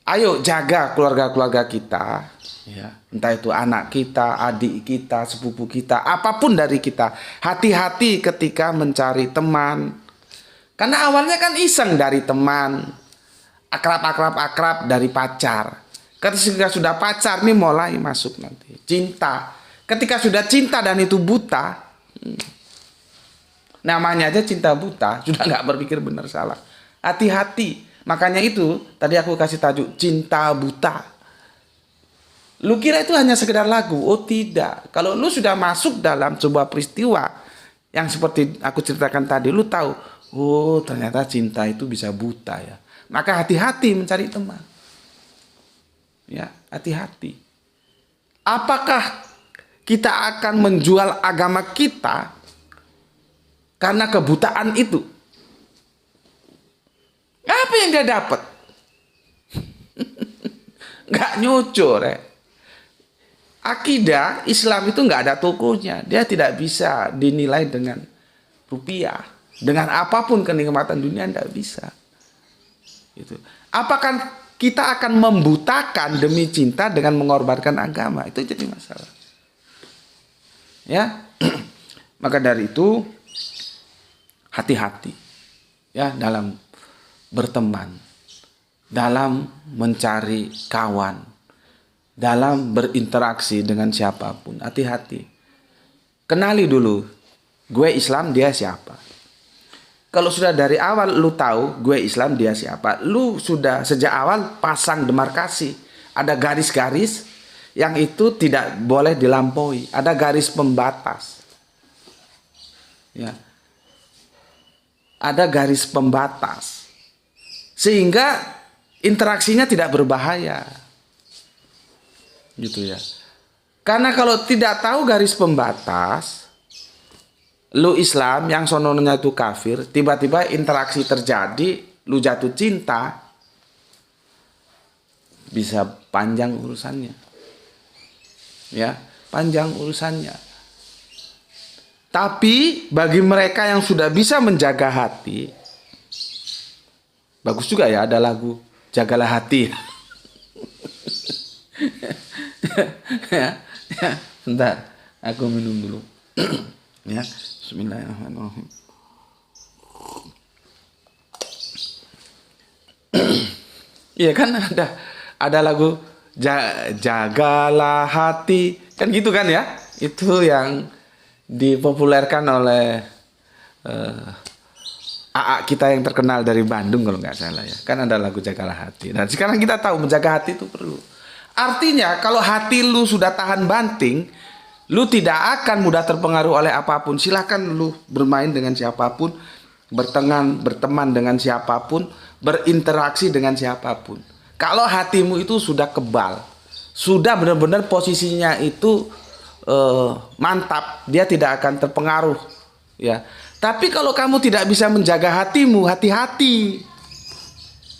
ayo jaga keluarga-keluarga kita ya, entah itu anak kita, adik kita, sepupu kita, apapun dari kita. Hati-hati ketika mencari teman. Karena awalnya kan iseng dari teman, akrab dari pacar. Ketika sudah pacar nih mulai masuk nanti cinta. Ketika sudah cinta dan itu buta, namanya aja cinta buta, sudah nggak berpikir benar salah. Hati-hati. Makanya itu tadi aku kasih tajuk cinta buta. Lu kira itu hanya sekedar lagu? Oh tidak. Kalau lu sudah masuk dalam sebuah peristiwa yang seperti aku ceritakan tadi, lu tahu, oh ternyata cinta itu bisa buta ya. Maka hati-hati mencari teman. Ya, hati-hati. Apakah kita akan menjual agama kita karena kebutaan itu? Apa yang dia dapat? Nggak nyucur ya. Akidah Islam itu nggak ada tokonya. Dia tidak bisa dinilai dengan rupiah. Dengan apapun kenikmatan dunia tidak bisa. Gitu. Apakah kita akan membutakan demi cinta dengan mengorbankan agama? Itu jadi masalah. Ya, maka dari itu hati-hati ya dalam berteman, dalam mencari kawan, dalam berinteraksi dengan siapapun. Hati-hati. Kenali dulu, gue Islam, dia siapa. Kalau sudah dari awal lu tahu gue Islam, dia siapa, lu sudah sejak awal pasang demarkasi. Ada garis-garis yang itu tidak boleh dilampaui. Ada garis pembatas. Ya. Ada garis pembatas. Sehingga interaksinya tidak berbahaya. Gitu ya. Karena kalau tidak tahu garis pembatas, lu Islam yang sononya itu kafir, tiba-tiba interaksi terjadi, lu jatuh cinta, bisa panjang urusannya. Ya, panjang urusannya. Tapi bagi mereka yang sudah bisa menjaga hati, bagus juga ya ada lagu Jagalah Hati. Ya, bentar, aku minum dulu. Ya, Bismillahirrahmanirrahim. Iya kan ada lagu Jagalah Hati, kan gitu kan ya? Itu yang dipopulerkan oleh AA kita yang terkenal dari Bandung kalau nggak salah ya. Kan ada lagu Jagalah Hati. Dan sekarang kita tahu menjaga hati itu perlu. Artinya kalau hati lu sudah tahan banting, lu tidak akan mudah terpengaruh oleh apapun. Silahkan lu bermain dengan siapapun, berteman dengan siapapun, berinteraksi dengan siapapun. Kalau hatimu itu sudah kebal, sudah benar-benar posisinya itu mantap, dia tidak akan terpengaruh. Ya. Tapi kalau kamu tidak bisa menjaga hatimu, hati-hati.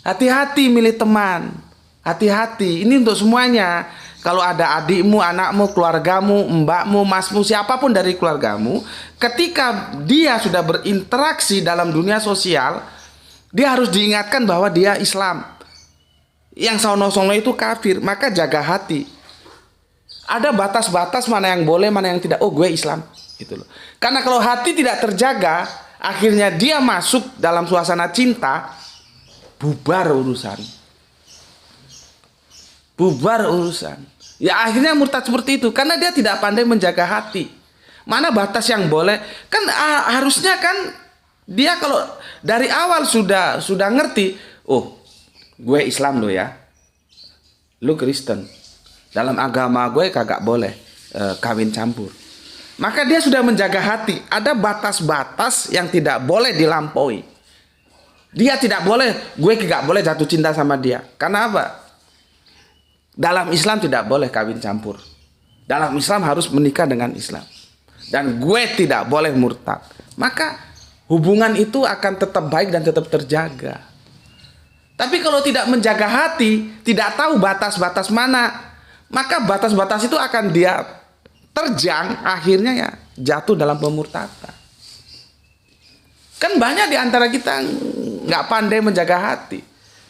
Hati-hati milih teman. Hati-hati. Ini untuk semuanya. Kalau ada adikmu, anakmu, keluargamu, mbakmu, masmu, siapapun dari keluargamu, ketika dia sudah berinteraksi dalam dunia sosial, dia harus diingatkan bahwa dia Islam. Yang sono-sono itu kafir, maka jaga hati. Ada batas-batas mana yang boleh, mana yang tidak. Oh, gue Islam. Gitu loh. Karena kalau hati tidak terjaga, akhirnya dia masuk dalam suasana cinta, bubar urusan. Bubar urusan. Ya akhirnya murtad seperti itu karena dia tidak pandai menjaga hati. Mana batas yang boleh? Kan harusnya kan dia kalau dari awal sudah ngerti, oh, gue Islam lo ya. Lu Kristen. Dalam agama gue kagak boleh kawin campur. Maka dia sudah menjaga hati. Ada batas-batas yang tidak boleh dilampaui. Dia tidak boleh, gue tidak boleh jatuh cinta sama dia. Karena apa? Dalam Islam tidak boleh kawin campur. Dalam Islam harus menikah dengan Islam. Dan gue tidak boleh murtad. Maka hubungan itu akan tetap baik dan tetap terjaga. Tapi kalau tidak menjaga hati, tidak tahu batas-batas mana, maka batas-batas itu akan dia terjang, akhirnya ya jatuh dalam pemurtadan. Kan banyak di antara kita nggak pandai menjaga hati.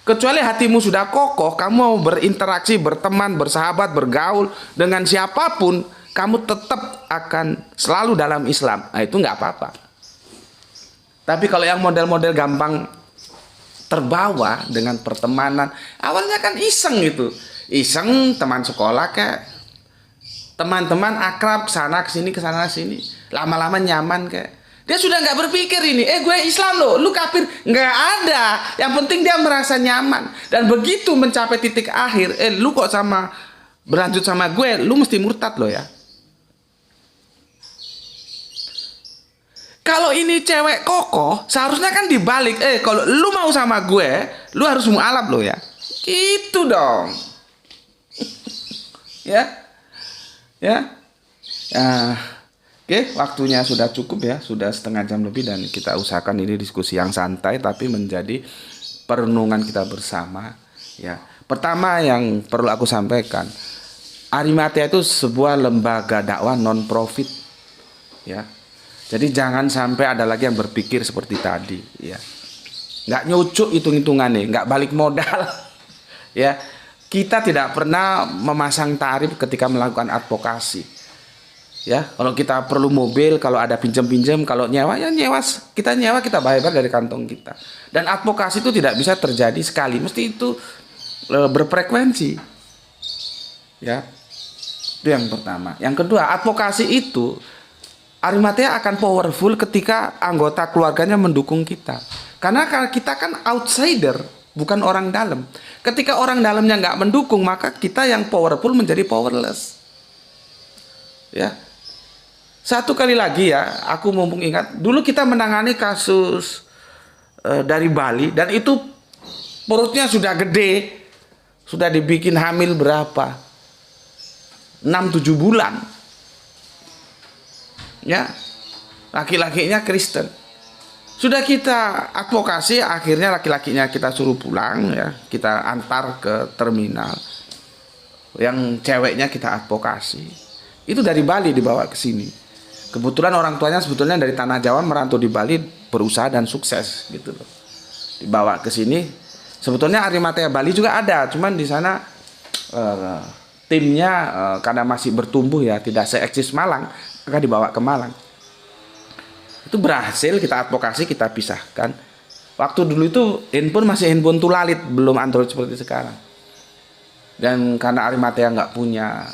Kecuali hatimu sudah kokoh, kamu mau berinteraksi, berteman, bersahabat, bergaul dengan siapapun, kamu tetap akan selalu dalam Islam. Nah itu nggak apa-apa. Tapi kalau yang model-model gampang terbawa dengan pertemanan, awalnya kan iseng gitu, iseng teman sekolah kayak teman-teman akrab kesana kesini, lama-lama nyaman kayak. Dia sudah nggak berpikir ini, gue Islam loh, lu kafir, nggak ada. Yang penting dia merasa nyaman. Dan begitu mencapai titik akhir, lu kok berlanjut sama gue, lu mesti murtad loh ya. Kalau ini cewek kokoh, seharusnya kan dibalik. Kalau lu mau sama gue, lu harus mualaf loh ya. Itu dong. Ya. Oke, waktunya sudah cukup ya, sudah setengah jam lebih dan kita usahakan ini diskusi yang santai tapi menjadi perenungan kita bersama. Ya, pertama yang perlu aku sampaikan, Arimatea itu sebuah lembaga dakwah non profit. Ya, jadi jangan sampai ada lagi yang berpikir seperti tadi. Ya, nggak nyucuk hitung-hitungannya, nggak balik modal. Ya. Kita tidak pernah memasang tarif ketika melakukan advokasi. Ya, kalau kita perlu mobil, kalau ada pinjam-pinjam, kalau nyewa ya nyewa, kita bayar dari kantong kita. Dan advokasi itu tidak bisa terjadi sekali, mesti itu berfrekuensi. Ya. Itu yang pertama. Yang kedua, advokasi itu Arimatea akan powerful ketika anggota keluarganya mendukung kita. Karena kita kan outsider, bukan orang dalam. Ketika orang dalamnya nggak mendukung, maka kita yang powerful menjadi powerless. Ya, satu kali lagi ya, aku mumpung ingat, dulu kita menangani kasus dari Bali dan itu perutnya sudah gede, sudah dibikin hamil berapa? 6-7 bulan. Ya, laki-lakinya Kristen. Sudah kita advokasi, akhirnya laki-lakinya kita suruh pulang ya, kita antar ke terminal. Yang ceweknya kita advokasi. Itu dari Bali dibawa ke sini. Kebetulan orang tuanya sebetulnya dari tanah Jawa merantau di Bali, berusaha dan sukses gitu loh. Dibawa ke sini. Sebetulnya Arimatea Bali juga ada, cuman di sana timnya karena masih bertumbuh ya, tidak se-eksis Malang, maka dibawa ke Malang. Itu berhasil, kita advokasi, kita pisahkan. Waktu dulu itu handphone masih handphone tulalit, belum Android seperti sekarang. Dan karena Arimatea nggak punya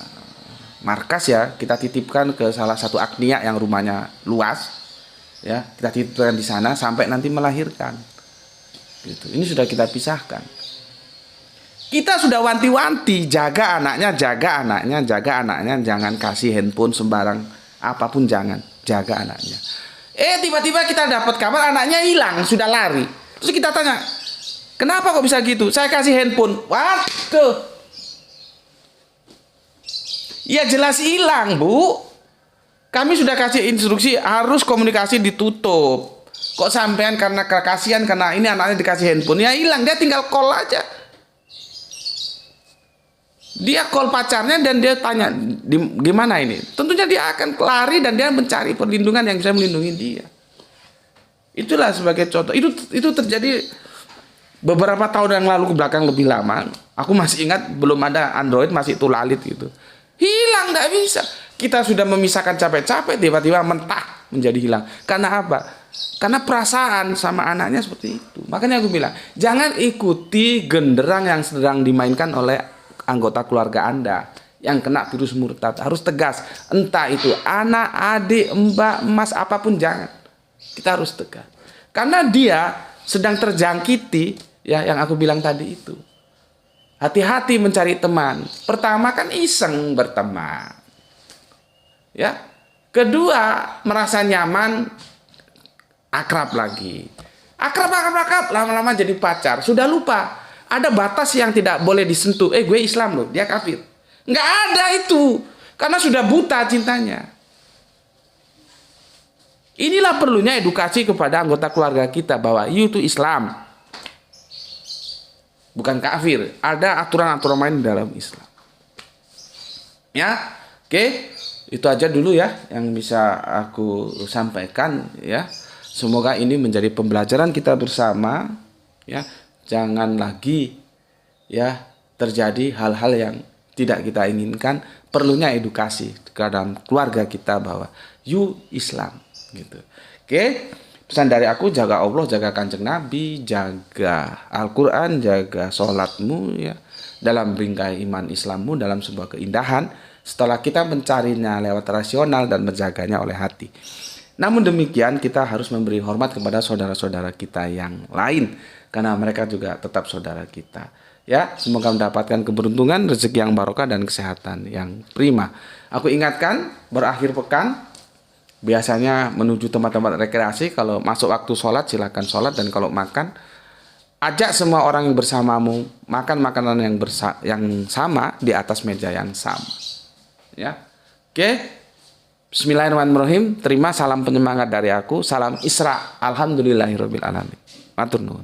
markas ya, kita titipkan ke salah satu Agnia yang rumahnya luas ya, kita titipkan di sana sampai nanti melahirkan gitu. Ini sudah kita pisahkan. Kita sudah wanti-wanti, jaga anaknya, jangan kasih handphone sembarang, apapun jangan, jaga anaknya. Tiba-tiba kita dapat kabar anaknya hilang, sudah lari. Terus kita tanya, kenapa kok bisa gitu? Saya kasih handphone. Waduh, ya jelas hilang, Bu. Kami sudah kasih instruksi harus komunikasi ditutup. Kok sampean karena kasihan karena ini anaknya dikasih handphone, ya hilang, dia tinggal call aja. Dia call pacarnya dan dia tanya gimana ini. Tentunya dia akan lari dan dia mencari perlindungan yang bisa melindungi dia. Itulah sebagai contoh. Itu terjadi beberapa tahun yang lalu ke belakang, lebih lama. Aku masih ingat belum ada Android, masih tulalit gitu. Hilang, nggak bisa. Kita sudah memisahkan capek-capek, tiba-tiba mentah menjadi hilang. Karena apa? Karena perasaan sama anaknya seperti itu. Makanya aku bilang, jangan ikuti genderang yang sedang dimainkan oleh anggota keluarga Anda yang kena virus murtad. Harus tegas. Entah itu anak, adik, mbak, emas, apapun jangan. Kita harus tegas. Karena dia sedang terjangkiti ya yang aku bilang tadi itu. Hati-hati mencari teman. Pertama kan iseng berteman. Ya. Kedua, merasa nyaman, akrab lagi. Akrab, lama-lama jadi pacar. Sudah lupa. Ada batas yang tidak boleh disentuh. Gue Islam loh, dia kafir. Nggak ada itu. Karena sudah buta cintanya. Inilah perlunya edukasi kepada anggota keluarga kita bahwa you itu Islam. Bukan kafir. Ada aturan-aturan main dalam Islam. Ya, oke. Itu aja dulu ya yang bisa aku sampaikan ya. Semoga ini menjadi pembelajaran kita bersama ya. Jangan lagi ya terjadi hal-hal yang tidak kita inginkan. Perlunya edukasi ke dalam keluarga kita bahwa you Islam gitu. Oke, pesan dari aku, jaga Allah, jaga Kanjeng Nabi, jaga Al-Quran, jaga sholatmu ya, dalam bingkai iman Islammu, dalam sebuah keindahan setelah kita mencarinya lewat rasional dan menjaganya oleh hati. Namun demikian kita harus memberi hormat kepada saudara-saudara kita yang lain, karena mereka juga tetap saudara kita. Ya, semoga mendapatkan keberuntungan, rezeki yang barokah dan kesehatan yang prima. Aku ingatkan, berakhir pekan biasanya menuju tempat-tempat rekreasi. Kalau masuk waktu sholat silakan sholat, dan kalau makan ajak semua orang yang bersamamu makan makanan yang sama di atas meja yang sama. Ya, oke. Bismillahirrahmanirrahim. Terima salam penyemangat dari aku. Salam Isra. Alhamdulillahirabbil alamin. Matur nuwun.